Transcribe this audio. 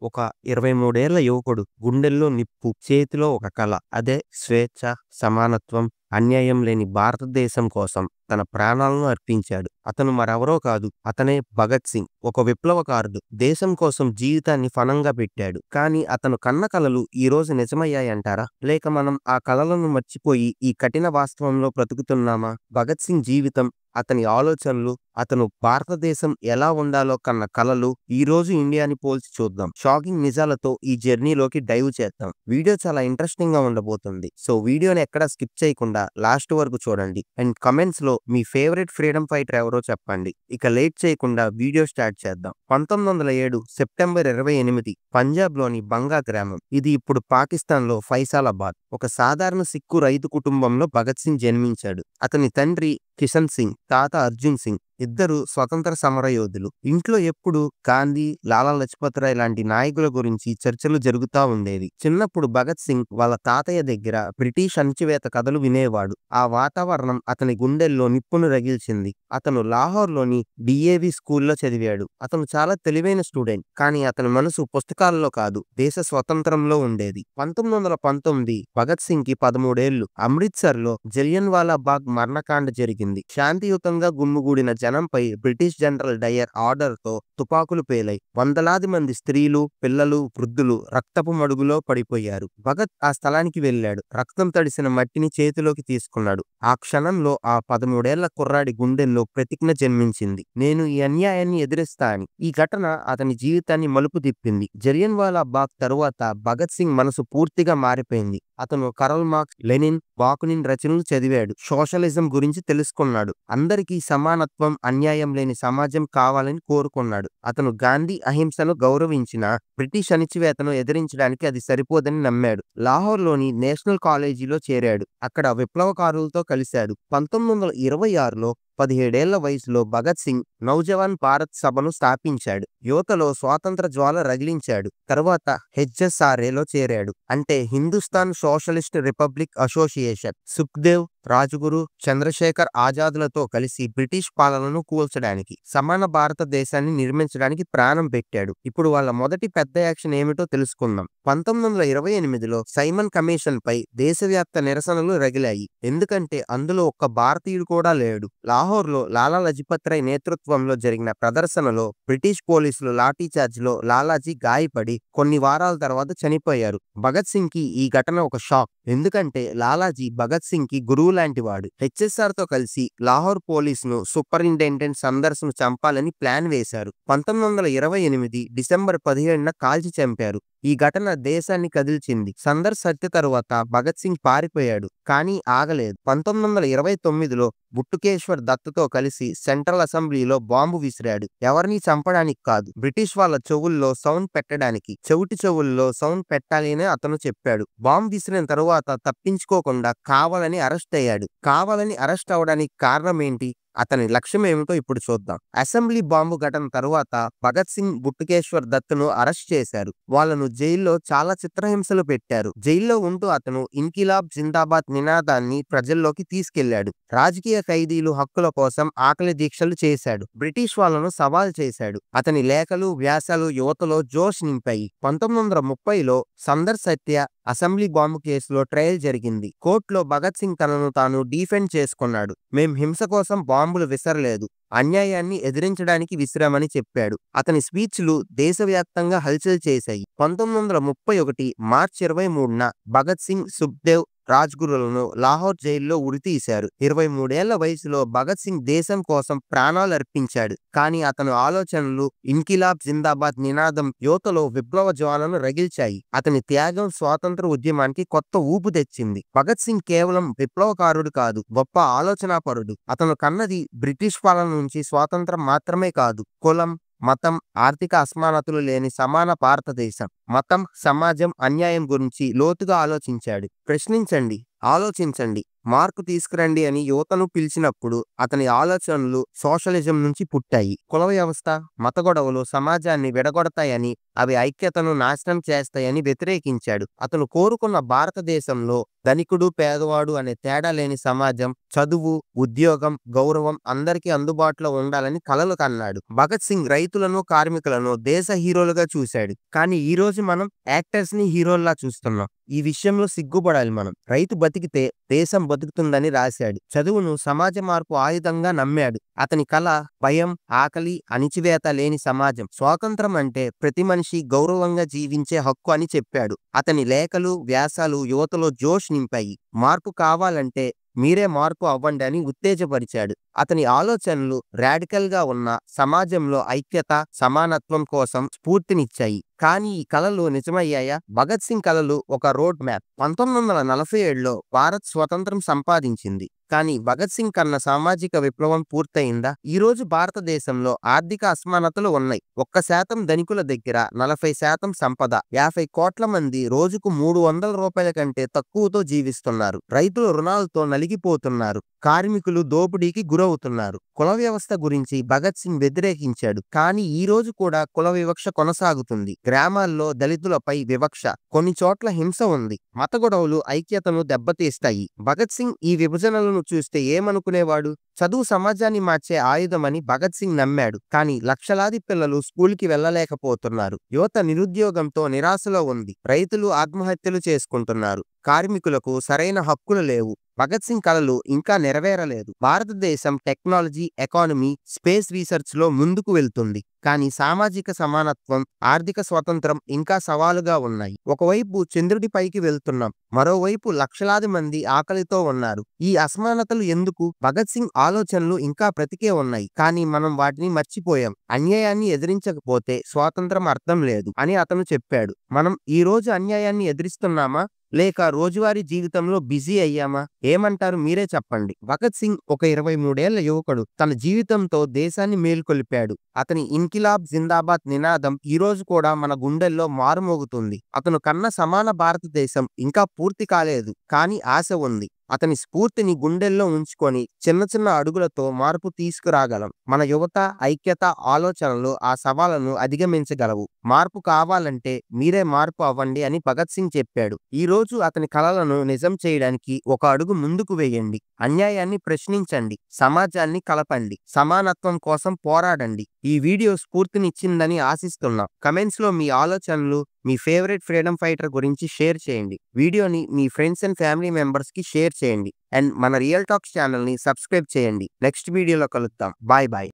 ఒక 23 ఏళ్ల యువకుడు గుండెల్లో నిప్పు, చేతిలో ఒక కల. అదే స్వేచ్ఛ, సమానత్వం, అన్యాయం లేని భారతదేశం కోసం తన ప్రాణాలను అర్పించాడు. అతను మరెవరో కాదు. అతనే భగత్ సింగ్. ఒక విప్లవకారుడు. దేశం కోసం జీవితాన్ని ఫణంగా పెట్టాడు. కానీ అతను కన్న కలలు ఈ రోజు నిజమయ్యాయంటారా? లేక మనం ఆ కలలను మర్చిపోయి ఈ కఠిన వాస్తవంలో బ్రతుకుతున్నామా? భగత్ సింగ్ జీవితం, అతని ఆలోచనలు, అతను భారతదేశం ఎలా ఉండాలో కన్న కలలు ఈ రోజు ఇండియాని పోల్చి చూద్దాం. షాకింగ్ నిజాలతో ఈ జర్నీలోకి డైవ్ చేద్దాం. వీడియో చాలా ఇంట్రెస్టింగ్ గా ఉండబోతుంది. సో వీడియోని ఎక్కడ స్కిప్ చేయకుండా లాస్ట్ వరకు చూడండి. అండ్ కమెంట్స్ లో మీ ఫేవరెట్ ఫ్రీడమ్ ఫైటర్ ఎవరో చెప్పండి. ఇక లేట్ చేయకుండా వీడియో స్టార్ట్ చేద్దాం. 1907 సెప్టెంబర్ 28 పంజాబ్ లోని బంగా గ్రామం. ఇది ఇప్పుడు పాకిస్తాన్ లో ఫైసాలాబాద్. ఒక సాధారణ సిక్కు రైతు కుటుంబంలో భగత్ సింగ్ జన్మించాడు. అతని తండ్రి కిషన్ సింగ్, తాత అర్జున్ సింగ్ ఇద్దరు స్వతంత్ర సమర యోధులు. ఇంట్లో ఎప్పుడు గాంధీ, లాలా లజపత్ రాయ్ లాంటి నాయకుల గురించి చర్చలు జరుగుతూ ఉండేది. చిన్నప్పుడు భగత్ సింగ్ వాళ్ళ తాతయ్య దగ్గర బ్రిటిష్ అణచివేత కథలు వినేవాడు. ఆ వాతావరణం అతని గుండెల్లో నిప్పును రగిల్చింది. అతను లాహోర్లోని డిఏవి స్కూల్లో చదివాడు. అతను చాలా తెలివైన స్టూడెంట్. కానీ అతని మనసు పుస్తకాల్లో కాదు, దేశ స్వతంత్రంలో ఉండేది. 1919 భగత్ సింగ్ కి 13 ఏళ్లు. అమృత్సర్ లో జలియన్ వాలా బాగ్ మరణకాండ జరిగింది. శాంతియుతంగా గుమ్ముగూడిన జనంపై బ్రిటిష్ జనరల్ డయర్ ఆర్డర్ తో తుపాకులు పేలాయి. వందలాది మంది స్త్రీలు, పిల్లలు, వృద్ధులు రక్తపు మడుగులో పడిపోయారు. భగత్ ఆ స్థలానికి వెళ్ళాడు. రక్తం తడిసిన మట్టిని చేతిలోకి తీసుకున్నాడు. ఆ క్షణంలో ఆ 13 ఏళ్ల కుర్రాడి గుండెల్లో ప్రతిజ్ఞ జన్మించింది. నేను ఈ అన్యాయాన్ని ఎదిరిస్తా అని. ఈ ఘటన అతని జీవితాన్ని మలుపు తిప్పింది. జలియన్ వాలా బాగ్ తరువాత భగత్ సింగ్ మనసు పూర్తిగా మారిపోయింది. అతను కరల్ మార్క్స్, లెనిన్, బాకునిన్ రచనలు చదివాడు. సోషలిజం గురించి తెలుసుకున్నాడు. అందరికీ సమానత్వం, అన్యాయం లేని సమాజం కావాలని కోరుకున్నాడు. అతను గాంధీ అహింసను గౌరవించిన బ్రిటిష్ అణచివేతను ఎదిరించడానికి అది సరిపోదని నమ్మాడు. లాహోర్లోని నేషనల్ కాలేజీలో చేరాడు. అక్కడ విప్లవకారులతో కలిశాడు. 1926లో 17 ఏళ్ల వయసులో భగత్ సింగ్ నౌజవాన్ భారత్ సభను స్థాపించాడు. యువతలో స్వాతంత్ర జ్వాల రగిలించాడు. తర్వాత హెచ్ఎస్ఆర్ఏలో చేరాడు. అంటే Hindustan socialist republic association. Sukhdev, Rajguru, Chandrashekhar ఆజాద్లతో కలిసి బ్రిటిష్ పాలనను కూల్చడానికి, సమాన భారతదేశాన్ని నిర్మించడానికి ప్రాణం పెట్టాడు. ఇప్పుడు వాళ్ళ మొదటి పెద్ద యాక్షన్ ఏమిటో తెలుసుకుందాం. 1928లో సైమన్ కమిషన్ పై దేశవ్యాప్త నిరసనలు రగిలాయి. ఎందుకంటే అందులో ఒక్క భారతీయుడు కూడా లేడు. లాహోర్లో లాలా లజపత్ రాయ్ నేతృత్వంలో జరిగిన ప్రదర్శనలో బ్రిటిష్ పోలీసులు లాఠీచార్జిలో లాలాజీ గాయపడి కొన్ని వారాల తర్వాత చనిపోయారు. భగత్ సింగ్ కి ఈ ఘటన ఒక షాక్. ఎందుకంటే లాలాజీ భగత్ సింగ్ కి గురువు లాంటి వాడు. హెచ్ఎస్ఆర్ తో కలిసి లాహోర్ పోలీసును సూపరింటెండెంట్ సందర్స్ ను చంపాలని ప్లాన్ వేశారు. 1928 డిసెంబర్ 17న కాల్చి చంపారు. ఈ ఘటన దేశాన్ని కదిల్చింది. సందర్స్ హత్య తరువాత భగత్ సింగ్ పారిపోయాడు. కానీ ఆగలేదు. 1929లో బుట్టుకేశ్వర్ దత్తతో కలిసి సెంట్రల్ అసెంబ్లీలో బాంబు విసిరాడు. ఎవరిని చంపడానికి కాదు, బ్రిటిష్ వాళ్ళ చెవుల్లో సౌండ్ పెట్టడానికి. చెవిటి చెవుల్లో సౌండ్ పెట్టాలి అని అతను చెప్పాడు. బాంబు విసిరిన తరువాత తప్పించుకోకుండా కావాలని అరెస్ట్ అయ్యాడు. కావాలని అరెస్ట్ అవడానికి కారణం ఏంటి? అతని లక్ష్యం ఏమిటో ఇప్పుడు చూద్దాం. అసెంబ్లీ బాంబు ఘటన తరువాత భగత్ సింగ్, బుట్టుకేశ్వర్ దత్తును అరెస్ట్ చేశారు. వాళ్ళను జైల్లో చాలా చిత్రహింసలు పెట్టారు. జైల్లో ఉంటూ అతను ఇన్కిలాబ్ జిందాబాద్ నినాదాన్ని ప్రజల్లోకి తీసుకెళ్లాడు. రాజకీయ ఖైదీలు హక్కుల కోసం ఆకలి దీక్షలు చేశాడు. బ్రిటిష్ వాళ్ళను సవాల్ చేశాడు. అతని లేఖలు, వ్యాసాలు యువతలో జోష్ నింపాయి. 1930లో సందర్స్ హత్య, అసెంబ్లీ బాంబు కేసులో ట్రయల్ జరిగింది. కోర్టులో భగత్ సింగ్ తనను తాను డిఫెండ్ చేసుకున్నాడు. మేం హింస కోసం బాంబులు విసరలేదు, అన్యాయాన్ని ఎదిరించడానికి విసిరామని చెప్పాడు. అతని స్పీచ్లు దేశవ్యాప్తంగా హల్చల్ చేశాయి. 1931 మార్చి 23న భగత్ సింగ్, సుఖ్దేవ్, రాజ్గురులను లాహోర్ జైల్లో ఉరితీశారు. 23 ఏళ్ల వయసులో భగత్ సింగ్ దేశం కోసం ప్రాణాలు అర్పించాడు. కానీ అతని ఆలోచనలు, ఇన్కిలాబ్ జిందాబాద్ నినాదం యువతలో విప్లవ జ్వాలను రగిల్చాయి. అతని త్యాగం స్వాతంత్ర ఉద్యమానికి కొత్త ఊపు తెచ్చింది. భగత్ సింగ్ కేవలం విప్లవకారుడు కాదు, గొప్ప ఆలోచనాపరుడు. అతను కన్నది బ్రిటిష్ పాలన నుంచి స్వాతంత్రం మాత్రమే కాదు, కులం, మతం, ఆర్థిక అసమానతలు లేని సమాన భారతదేశం. మతం, సమాజం, అన్యాయం గురించి లోతుగా ఆలోచించాడు. ప్రశ్నించండి, ఆలోచించండి. మార్పు తీసుకురండి అని యువతను పిలిచినప్పుడు అతని ఆలోచనలు సోషలిజం నుంచి పుట్టాయి. కుల వ్యవస్థ, మత గొడవలు సమాజాన్ని విడగొడతాయని, అవి ఐక్యతను నాశనం చేస్తాయని వ్యతిరేకించాడు. అతను కోరుకున్న భారతదేశంలో ధనికుడు, పేదవాడు అనే తేడా లేని సమాజం, చదువు, ఉద్యోగం, గౌరవం అందరికీ అందుబాటులో ఉండాలని కలలు కన్నాడు. భగత్ సింగ్ రైతులను, కార్మికులను దేశ హీరోలుగా చూశాడు. కానీ ఈ రోజు మనం యాక్టర్స్ ని హీరోల్లా చూస్తున్నాం. ఈ విషయంలో సిగ్గుపడాలి మనం. రైతు బతికితే దేశం బతుకుతుందని రాశాడు. చదువును సమాజ మార్పు ఆయుధంగా నమ్మాడు. అతని కళ భయం, ఆకలి, అణిచివేత లేని సమాజం. స్వాతంత్రం అంటే ప్రతి మనిషి గౌరవంగా జీవించే హక్కు అని చెప్పాడు. అతని లేఖలు, వ్యాసాలు యువతలో జోష్ నింపాయి. మార్పు కావాలంటే మీరే మార్పు అవ్వండి అని ఉత్తేజపరిచాడు. అతని ఆలోచనలు రాడికల్ గా ఉన్న సమాజంలో ఐక్యత, సమానత్వం కోసం స్ఫూర్తినిచ్చాయి. కానీ ఈ కలలు నిజమయ్యాయా? భగత్ సింగ్ కలలు ఒక రోడ్ మ్యాప్. 1947లో భారత్ స్వతంత్రం సంపాదించింది. కానీ భగత్ సింగ్ కన్న సామాజిక విప్లవం పూర్తయిందా? ఈ రోజు భారతదేశంలో ఆర్థిక అసమానతలు ఉన్నాయి. 1% ధనికుల దగ్గర 40% సంపద. 50 కోట్ల మంది రోజుకు 300 రూపాయల కంటే తక్కువతో జీవిస్తున్నారు. రైతులు రుణాలతో నలిగిపోతున్నారు. కార్మికులు దోపిడీకి గురవుతున్నారు. కుల వ్యవస్థ గురించి భగత్ సింగ్ వ్యతిరేకించాడు. కానీ ఈ రోజు కూడా కుల వివక్ష కొనసాగుతుంది. గ్రామాల్లో దళితులపై వివక్ష, కొన్ని చోట్ల హింస ఉంది. మత గొడవలు ఐక్యతను దెబ్బతీస్తాయి. భగత్ సింగ్ ఈ విభజనలను చూస్తే ఏమనుకునేవాడు? చదువు సమాజాన్ని మార్చే ఆయుధమని భగత్ సింగ్ నమ్మాడు. కానీ లక్షలాది పిల్లలు స్కూల్కి వెళ్లలేకపోతున్నారు. యువత నిరుద్యోగంతో నిరాశలో ఉంది. రైతులు ఆత్మహత్యలు చేసుకుంటున్నారు. కార్మికులకు సరైన హక్కులు లేవు. భగత్ సింగ్ కలలు ఇంకా నెరవేరలేదు. భారతదేశం టెక్నాలజీ, ఎకానమీ, స్పేస్ రీసెర్చ్ లో ముందుకు వెళ్తుంది. కానీ సామాజిక సమానత్వం, ఆర్థిక స్వతంత్రం ఇంకా సవాలుగా ఉన్నాయి. ఒకవైపు చంద్రుడిపైకి వెళ్తున్నాం, మరోవైపు లక్షలాది మంది ఆకలితో ఉన్నారు. ఈ అసమానతలు ఎందుకు? భగత్ సింగ్ ఆలోచనలు ఇంకా బ్రతికే ఉన్నాయి. కానీ మనం వాటిని మర్చిపోయాం. అన్యాయాన్ని ఎదిరించకపోతే స్వాతంత్రం అర్థం లేదు అని అతను చెప్పాడు. మనం ఈ రోజు అన్యాయాన్ని ఎదిరిస్తున్నామా, లేక రోజువారీ జీవితంలో బిజీ అయ్యామా? ఏమంటారు? మీరే చెప్పండి. భగత్ సింగ్ ఒక 23 ఏళ్ల యువకుడు. తన జీవితంతో దేశాన్ని మేల్కొల్పాడు. అతని ఇన్కిలాబ్ జిందాబాద్ నినాదం ఈ రోజు కూడా మన గుండెల్లో మారుమోగుతుంది. అతను కన్న సమాన భారతదేశం ఇంకా పూర్తి కాలేదు, కానీ ఆశ ఉంది. అతని స్ఫూర్తిని గుండెల్లో ఉంచుకొని చిన్న చిన్న అడుగులతో మార్పు తీసుకురాగలం. మన యువత, ఐక్యత, ఆలోచనలు ఆ సవాళ్లను అధిగమించగలవు. మార్పు కావాలంటే మీరే మార్పు అవ్వండి అని భగత్ సింగ్ చెప్పాడు. ఈ రోజు అతని కలలను నిజం చేయడానికి ఒక అడుగు ముందుకు వేయండి. అన్యాయాన్ని ప్రశ్నించండి, సమాజాన్ని కలపండి, సమానత్వం కోసం పోరాడండి. ఈ వీడియో స్ఫూర్తినిచ్చిందని ఆశిస్తున్నాం. కమెంట్స్ లో మీ ఆలోచనలు, మీ ఫేవరెట్ ఫ్రీడమ్ ఫైటర్ గురించి షేర్ చేయండి. వీడియోని మీ ఫ్రెండ్స్ అండ్ ఫ్యామిలీ మెంబర్స్ కి షేర్ చేయండి. అండ్ మన రియల్ టాక్స్ ఛానల్ ని సబ్స్క్రైబ్ చేయండి. నెక్స్ట్ వీడియోలో కలుద్దాం. Bye bye.